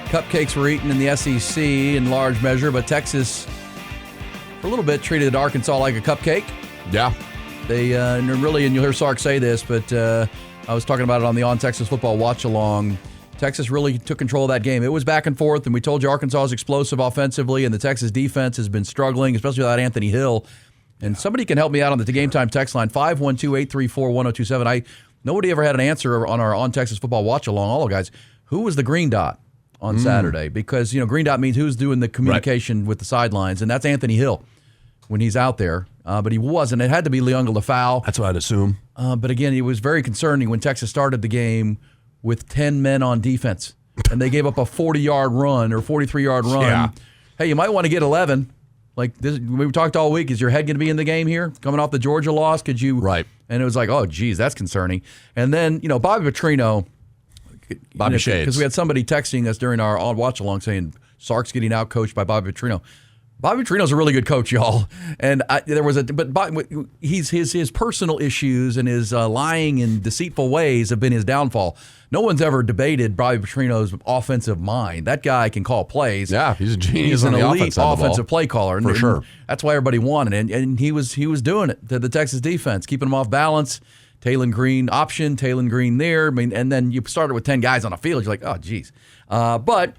Cupcakes were eaten in the SEC in large measure, but Texas, for a little bit, treated Arkansas like a cupcake. Yeah. They really, and you'll hear Sark say this, but I was talking about it on the On Texas Football Watch-Along. Texas really took control of that game. It was back and forth, and we told you Arkansas is explosive offensively, and the Texas defense has been struggling, especially without Anthony Hill. And somebody can help me out on the Game Time text line, 512-834-1027. Nobody ever had an answer on our On Texas Football Watch-Along. All guys, who was the green dot on Saturday? Because, green dot means who's doing the communication with the sidelines, and that's Anthony Hill when he's out there. But he wasn't. It had to be Leonga Lafau. That's what I'd assume. But again, it was very concerning when Texas started the game with 10 men on defense, and they gave up a 40-yard run or 43-yard run. Yeah. Hey, you might want to get 11. Like this, we talked all week. Is your head going to be in the game here? Coming off the Georgia loss, could you? Right. And it was like, oh, geez, that's concerning. And then, Bobby Petrino. Bobby Shades. Because we had somebody texting us during our on watch along saying Sark's getting out coached by Bobby Petrino. Bobby Petrino's a really good coach, y'all. And his personal issues and his lying and deceitful ways have been his downfall. No one's ever debated Bobby Petrino's offensive mind. That guy can call plays. Yeah, he's a genius. He's on an the elite offensive ball. play caller, For sure. That's why everybody wanted it, and he was doing it to the Texas defense, keeping them off balance. Taylon Green option, Taylon Green there. And then you started with 10 guys on the field. You're like, oh, geez. But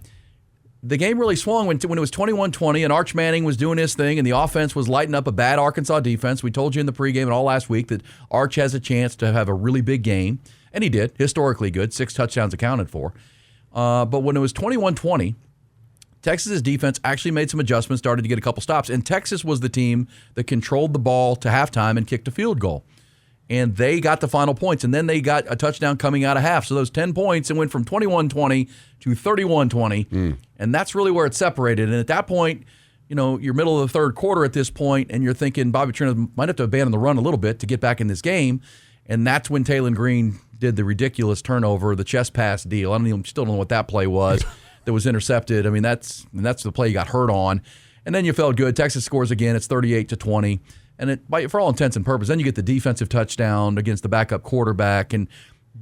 the game really swung when it was 21-20 and Arch Manning was doing his thing and the offense was lighting up a bad Arkansas defense. We told you in the pregame and all last week that Arch has a chance to have a really big game, and he did, historically good, 6 touchdowns accounted for. But when it was 21-20, Texas's defense actually made some adjustments, started to get a couple stops, and Texas was the team that controlled the ball to halftime and kicked a field goal. And they got the final points, and then they got a touchdown coming out of half. So those 10 points, it went from 21-20 to 31-20, and that's really where it separated. And at that point, you're middle of the third quarter at this point, and you're thinking Bobby Petrino might have to abandon the run a little bit to get back in this game, and that's when Taylon Green did the ridiculous turnover, the chest pass deal. Still don't know what that play was that was intercepted. I mean, that's the play he got hurt on. And then you felt good. Texas scores again. It's 38-20. And for all intents and purposes, then you get the defensive touchdown against the backup quarterback. And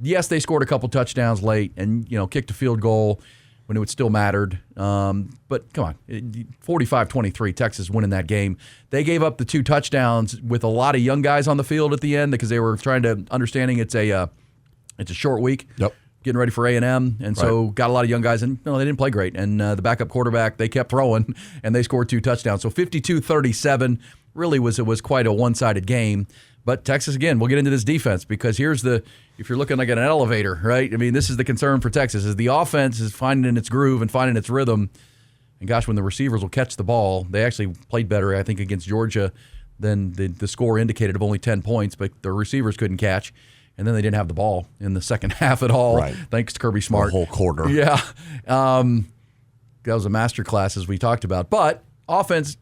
yes, they scored a couple touchdowns late and kicked a field goal when it still mattered. But come on, 45-23, Texas winning that game. They gave up the 2 touchdowns with a lot of young guys on the field at the end because they were trying to understanding it's a short week. Yep. Getting ready for A&M, and so got a lot of young guys, and they didn't play great. And the backup quarterback, they kept throwing, and they scored 2 touchdowns. So 52-37 really was quite a one-sided game. But Texas, again, we'll get into this defense because if you're looking like an elevator, right? I mean, this is the concern for Texas is the offense is finding its groove and finding its rhythm. And gosh, when the receivers will catch the ball, they actually played better, I think, against Georgia than the score indicated of only 10 points, but the receivers couldn't catch. And then they didn't have the ball in the second half at all, thanks to Kirby Smart. The whole quarter. Yeah. That was a masterclass, as we talked about. But offense,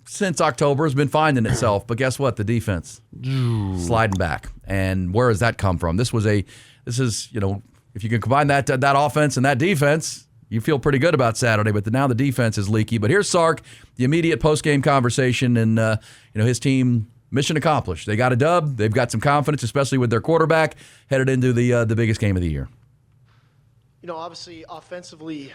since October, has been finding itself. But guess what? The defense sliding back. And where does that come from? This is, if you can combine that offense and that defense, you feel pretty good about Saturday. But now the defense is leaky. But here's Sark, the immediate post-game conversation, and his team. Mission accomplished. They got a dub. They've got some confidence, especially with their quarterback, headed into the biggest game of the year. Obviously, offensively,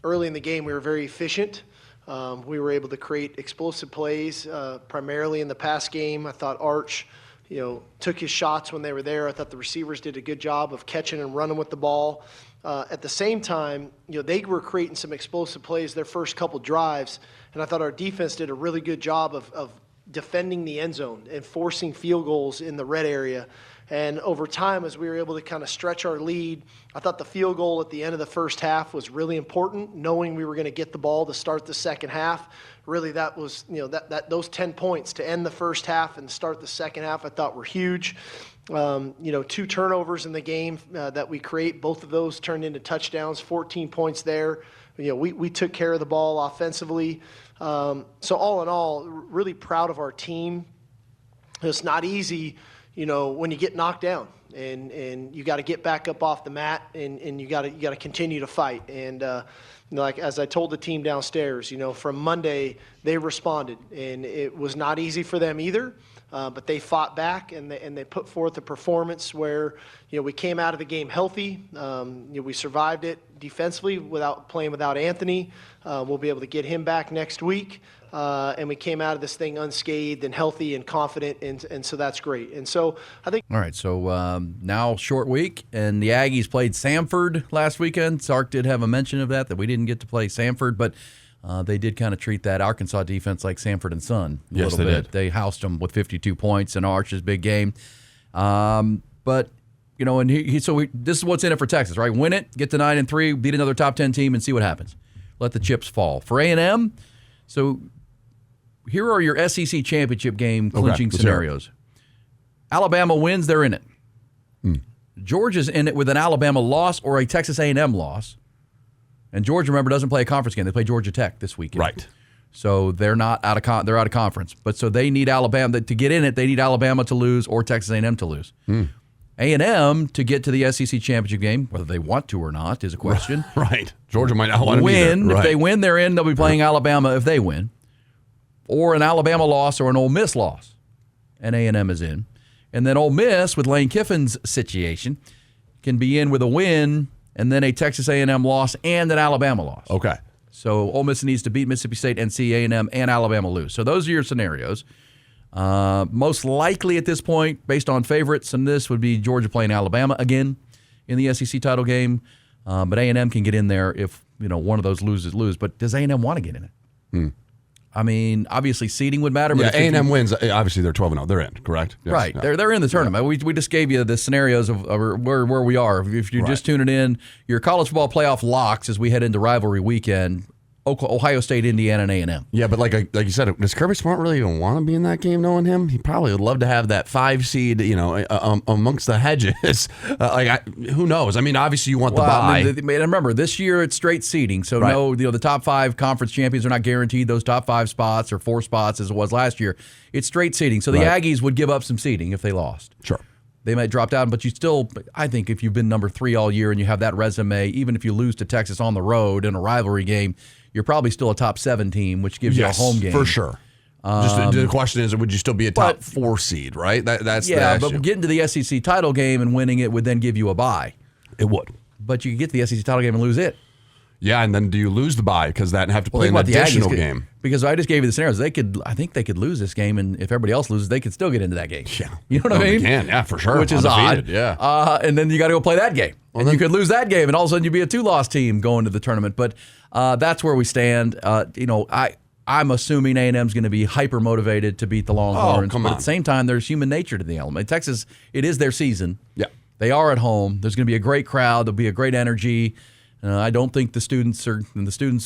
early in the game, we were very efficient. We were able to create explosive plays, primarily in the pass game. I thought Arch, took his shots when they were there. I thought the receivers did a good job of catching and running with the ball. At the same time, they were creating some explosive plays their first couple drives, and I thought our defense did a really good job of defending the end zone and forcing field goals in the red area. And over time, as we were able to kind of stretch our lead, I thought the field goal at the end of the first half was really important, knowing we were going to get the ball to start the second half. Really, that was, those 10 points to end the first half and start the second half I thought were huge. 2 turnovers in the game that we create, both of those turned into touchdowns, 14 points there. We took care of the ball offensively. So all in all, really proud of our team. It's not easy, when you get knocked down and you got to get back up off the mat and you got to continue to fight. And like as I told the team downstairs, from Monday they responded, and it was not easy for them either. but they fought back and they put forth a performance where we came out of the game healthy. We survived it defensively without playing without Anthony. We'll be able to get him back next week. And we came out of this thing unscathed and healthy and confident, and so that's great. And so I think. All right, so now short week, and the Aggies played Samford last weekend. Sark did have a mention of that we didn't get to play Samford, but they did kind of treat that Arkansas defense like Samford and Son a Yes, little they bit. did. They housed them with 52 points in Arch's big game. But and this is what's in it for Texas, right? Win it, get to 9-3, beat another top 10 team, and see what happens. Let the chips fall for A&M. So. Here are your SEC championship game clinching scenarios. Alabama wins, they're in it. Georgia's in it with an Alabama loss or a Texas A&M loss. And Georgia, remember, doesn't play a conference game. They play Georgia Tech this weekend. Right. So they're not they're out of conference. But so they need Alabama to get in it. They need Alabama to lose or Texas A&M to lose. A&M to get to the SEC championship game, whether they want to or not, is a question. Right. Georgia might not want to win. Right. If they win, they're in. They'll be playing Alabama if they win. Or an Alabama loss or an Ole Miss loss, and A&M is in. And then Ole Miss, with Lane Kiffin's situation, can be in with a win and then a Texas A&M loss and an Alabama loss. Okay. So Ole Miss needs to beat Mississippi State and see A&M and Alabama lose. So those are your scenarios. Most likely at this point, based on favorites, and this would be Georgia playing Alabama again in the SEC title game. But A&M can get in there if one of those lose. But does A&M want to get in it? I mean, obviously seeding would matter. Yeah, But A&M wins. Obviously, they're 12-0. They're in, correct? Yes. Right. Yeah. They're in the tournament. We just gave you the scenarios of where we are. If you're just tuning in, your college football playoff locks as we head into rivalry weekend, Ohio State, Indiana, and A&M. Yeah, but like you said, does Kirby Smart really even want to be in that game knowing him? He probably would love to have that 5 seed, amongst the hedges. Who knows? I mean, obviously you want the bye. And remember, this year it's straight seeding. So Right. the top 5 conference champions are not guaranteed those top 5 spots or 4 spots as it was last year. It's straight seeding. So the Right. Aggies would give up some seeding if they lost. Sure. They might drop down, but you still, I think if you've been number 3 all year and you have that resume, even if you lose to Texas on the road in a rivalry game, you're probably still a top 7 team, which gives you a home game. For sure. Just the question is, would you still be a top 4 seed, right? That's the issue. But getting to the SEC title game and winning it would then give you a bye. It would. But you could get to the SEC title game and lose it. Yeah, and then do you lose the bye because that have to play Think an about the additional Aggies, game? Because I just gave you the scenarios. I think they could lose this game, and if everybody else loses, they could still get into that game. Yeah. You know what I They mean? can, yeah, for sure. Which is Undefeated, odd. yeah. And then you got to go play that game. And you could lose that game, and all of a sudden you'd be a 2-loss team going to the tournament. But that's where we stand. I'm assuming A&M's going to be hyper motivated to beat the Longhorns. come but on. at the same time, there's human nature to the element. Texas, it is their season. Yeah. They are at home. There's going to be a great crowd. There'll be a great energy. I don't think the students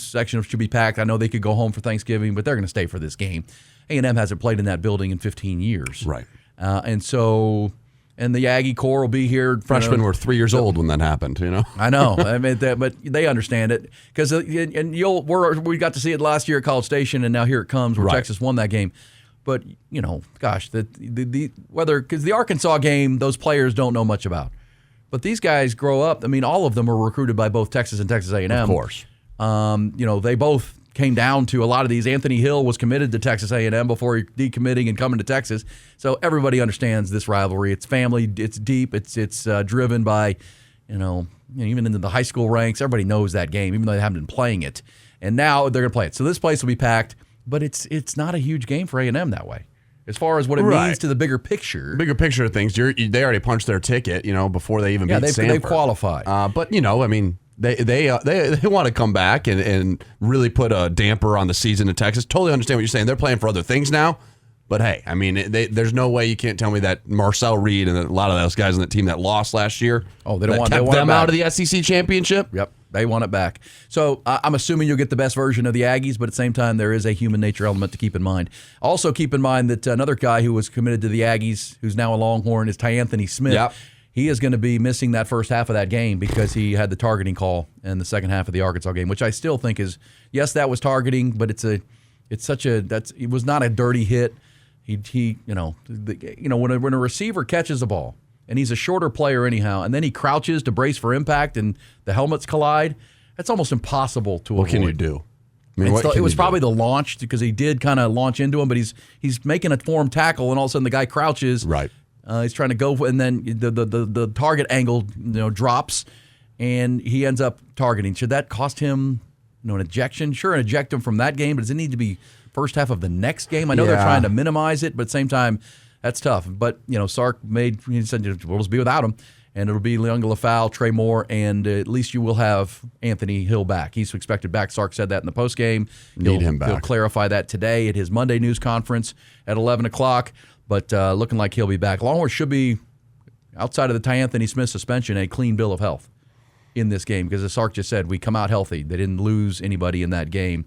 section should be packed. I know they could go home for Thanksgiving, but they're going to stay for this game. A&M hasn't played in that building in 15 years. Right. And the Aggie core will be here. Freshmen were 3 years old when that happened, I know. I mean, but they understand it because we got to see it last year at College Station, and now here it comes where Right. Texas won that game. But because the Arkansas game, those players don't know much about. But these guys grow up. I mean, all of them were recruited by both Texas and Texas A&M. Of course. They both came down to a lot of these. Anthony Hill was committed to Texas A&M before decommitting and coming to Texas. So everybody understands this rivalry. It's family. It's deep. It's driven by, even into the high school ranks. Everybody knows that game, even though they haven't been playing it. And now they're going to play it. So this place will be packed. But it's not a huge game for A&M that way. As far as what it means to the bigger picture. Bigger picture of things, they already punched their ticket, before they even beat Samford. They've qualified. But they want to come back and really put a damper on the season in Texas. Totally understand what you're saying. They're playing for other things now. But hey, I mean, there's no way you can't tell me that Marcel Reed and a lot of those guys on the team that lost last year. Oh, they want them out of the SEC championship. Yep, they want it back. So I'm assuming you'll get the best version of the Aggies, but at the same time, there is a human nature element to keep in mind. Also, keep in mind that another guy who was committed to the Aggies, who's now a Longhorn, is Anthony Smith. Yep. He is going to be missing that first half of that game because he had the targeting call in the second half of the Arkansas game, which I still think is, yes, that was targeting, but it was not a dirty hit. When a receiver catches a ball and he's a shorter player anyhow, and then he crouches to brace for impact and the helmets collide, that's almost impossible to avoid. What can you do? I mean, it was probably the launch because he did kind of launch into him, but he's making a form tackle, and all of a sudden the guy crouches. Right. He's trying to go, and then the target angle drops, and he ends up targeting. Should that cost him an ejection? Sure, eject him from that game, but does it need to be first half of the next game? I know they're trying to minimize it, but at the same time, that's tough. But Sark he said we'll just be without him. And it'll be Leung Lafau, Trey Moore, and at least you will have Anthony Hill back. He's expected back. Sark said that in the postgame. Need him back. He'll clarify that today at his Monday news conference at 11 o'clock, but looking like he'll be back. Longhorns should be, outside of the Ty Anthony Smith suspension, a clean bill of health in this game because, as Sark just said, we come out healthy. They didn't lose anybody in that game.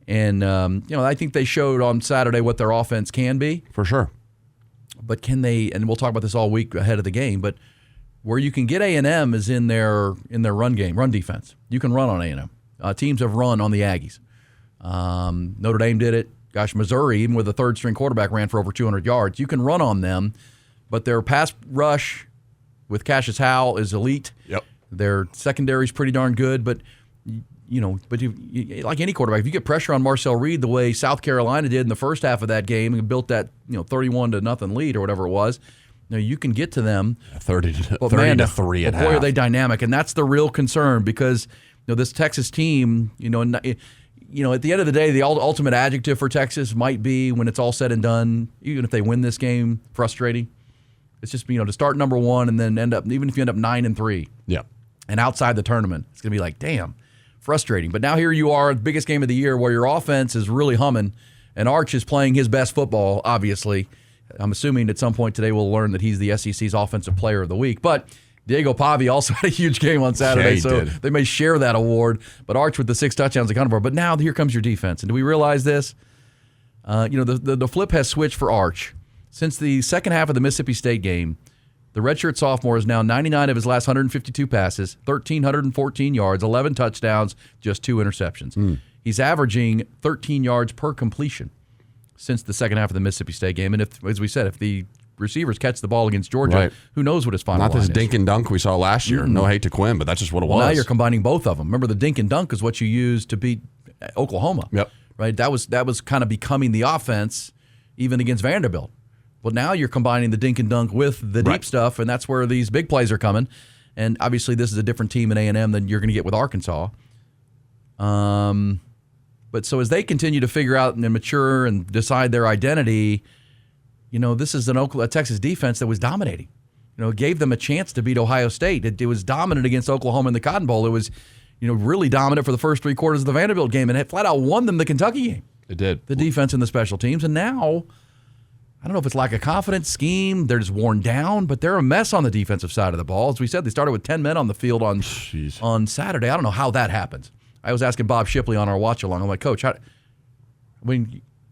And, I think they showed on Saturday what their offense can be. For sure. But can they, and we'll talk about this all week ahead of the game, but where you can get A&M is in their run game, run defense. You can run on A&M. Teams have run on the Aggies. Notre Dame did it. Gosh, Missouri, even with a third-string quarterback, ran for over 200 yards. You can run on them, but their pass rush with Cassius Howell is elite. Yep. Their secondary is pretty darn good, but like any quarterback, if you get pressure on Marcel Reed the way South Carolina did in the first half of that game and built that 31-0 lead or whatever it was, you can get to them. 30 to 3 at half. Boy, are they dynamic, and that's the real concern because this Texas team, at the end of the day, the ultimate adjective for Texas might be when it's all said and done, even if they win this game, frustrating. It's just to start number one and then even if you end up 9-3, yeah, and outside the tournament, it's gonna be like, damn, frustrating. But now here you are, the biggest game of the year, where your offense is really humming, and Arch is playing his best football, obviously. I'm assuming at some point today we'll learn that he's the SEC's Offensive Player of the Week. But Diego Pavi also had a huge game on Saturday, so they may share that award. But Arch with the 6 touchdowns accounted for. But now here comes your defense. And do we realize this? The flip has switched for Arch. Since the second half of the Mississippi State game, the redshirt sophomore is now 99 of his last 152 passes, 1,314 yards, 11 touchdowns, just 2 interceptions. He's averaging 13 yards per completion since the second half of the Mississippi State game. And as we said, if the receivers catch the ball against Georgia, who knows what his final line is. Not this dink and dunk we saw last year. No hate to Quinn, but that's just what it was. Now you're combining both of them. Remember, the dink and dunk is what you used to beat Oklahoma. Yep. Right? That was kind of becoming the offense even against Vanderbilt. Well, now you're combining the dink and dunk with the deep stuff, and that's where these big plays are coming. And obviously this is a different team in A&M than you're going to get with Arkansas. But so as they continue to figure out and mature and decide their identity, this is a Texas defense that was dominating. Gave them a chance to beat Ohio State. It was dominant against Oklahoma in the Cotton Bowl. It was, really dominant for the first 3 quarters of the Vanderbilt game, and it flat out won them the Kentucky game. It did. The defense and the special teams. And now, I don't know if it's lack of confidence, scheme, they're just worn down, but they're a mess on the defensive side of the ball. As we said, they started with 10 men on the field on Saturday. I don't know how that happens. I was asking Bob Shipley on our watch along. I'm like, Coach,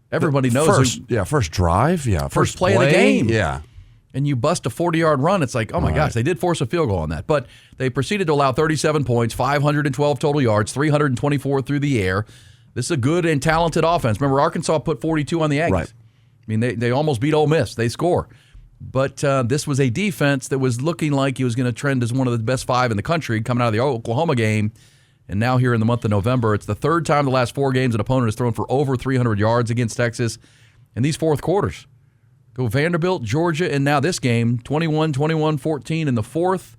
everybody knows. First drive. Yeah. First play of the game. Yeah. And you bust a 40-yard run. It's like, oh, my gosh, they did force a field goal on that. But they proceeded to allow 37 points, 512 total yards, 324 through the air. This is a good and talented offense. Remember, Arkansas put 42 on the Aggies. Right. I mean, they almost beat Ole Miss. They score. But this was a defense that was looking like it was going to trend as one of the best 5 in the country coming out of the Oklahoma game. And now here in the month of November, it's the 3rd time the last 4 games an opponent has thrown for over 300 yards against Texas. And these fourth quarters, go Vanderbilt, Georgia, and now this game, 21-14 in the fourth.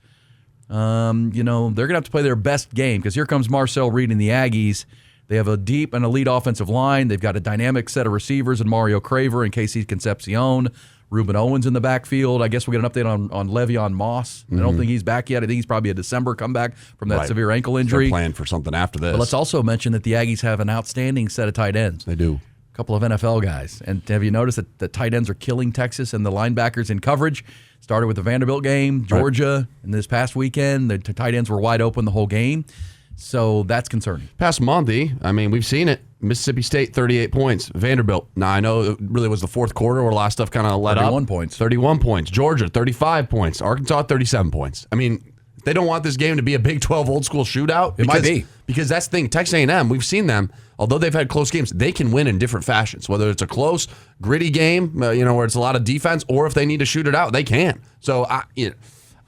They're going to have to play their best game because here comes Marcel Reed and the Aggies. They have a deep and elite offensive line. They've got a dynamic set of receivers in Mario Craver and Casey Concepcion. Ruben Owens in the backfield. I guess we'll get an update on Le'Veon Moss. I don't think he's back yet. I think he's probably a December comeback from that severe ankle injury. They're playing for something after this. But let's also mention that the Aggies have an outstanding set of tight ends. They do. A couple of NFL guys. And have you noticed that the tight ends are killing Texas and the linebackers in coverage? Started with the Vanderbilt game, Georgia, and this past weekend, the tight ends were wide open the whole game. So that's concerning. Past Monday, we've seen it. Mississippi State, 38 points. Vanderbilt. Now, I know it really was the fourth quarter where a lot of stuff kind of let up. 31 points. 31 points. Georgia, 35 points. Arkansas, 37 points. They don't want this game to be a Big 12 old school shootout. It might be. Because that's the thing. Texas A&M, we've seen them, although they've had close games, they can win in different fashions. Whether it's a close, gritty game, where it's a lot of defense, or if they need to shoot it out, they can. So,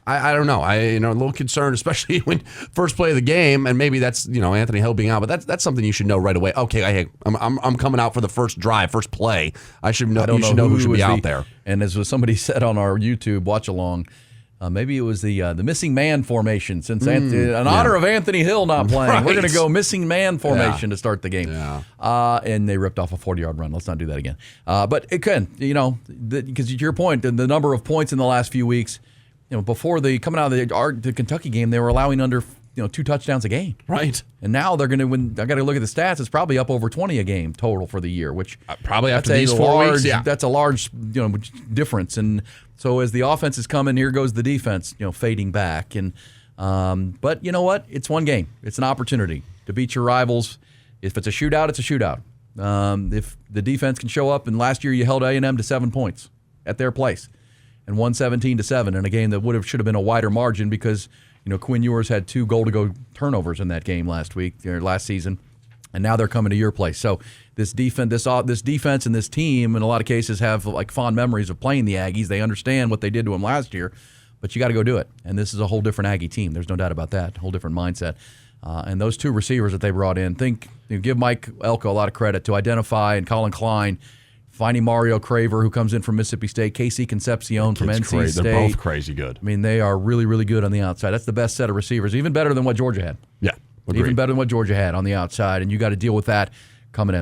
I don't know. A little concerned, especially when first play of the game, and maybe that's Anthony Hill being out, but that's something you should know right away. Okay, I'm coming out for the first drive, first play. I should know. You should know who should be out there. And as somebody said on our YouTube watch along, maybe it was the missing man formation since in honor of Anthony Hill not playing. Right. We're going to go missing man formation to start the game. Yeah. And they ripped off a 40-yard run. Let's not do that again. But it can, because to your point, the number of points in the last few weeks. Before coming out of the Kentucky game, they were allowing under 2 touchdowns a game. Right. And now they're going to win. I got to look at the stats. It's probably up over 20 a game total for the year, which probably after these 4 weeks. Yeah. That's a large difference. And so as the offense is coming, here goes the defense, fading back. And but you know what? It's one game. It's an opportunity to beat your rivals. If it's a shootout, it's a shootout. If the defense can show up, and last year you held A&M to 7 points at their place. And won 17-7 in a game that should have been a wider margin because Quinn Ewers had 2 goal-to-go turnovers in that game last season, and now they're coming to your place. So this defense and this team, in a lot of cases, have like fond memories of playing the Aggies. They understand what they did to them last year, but you got to go do it. And this is a whole different Aggie team. There's no doubt about that. A whole different mindset. And those 2 receivers that they brought in, give Mike Elko a lot of credit to identify, and Colin Klein. Finding Mario Craver, who comes in from Mississippi State, Casey Concepcion from NC State. They're both crazy good. I mean, they are really, really good on the outside. That's the best set of receivers, even better than what Georgia had. Yeah, agreed. Even better than what Georgia had on the outside, and you got to deal with that coming in.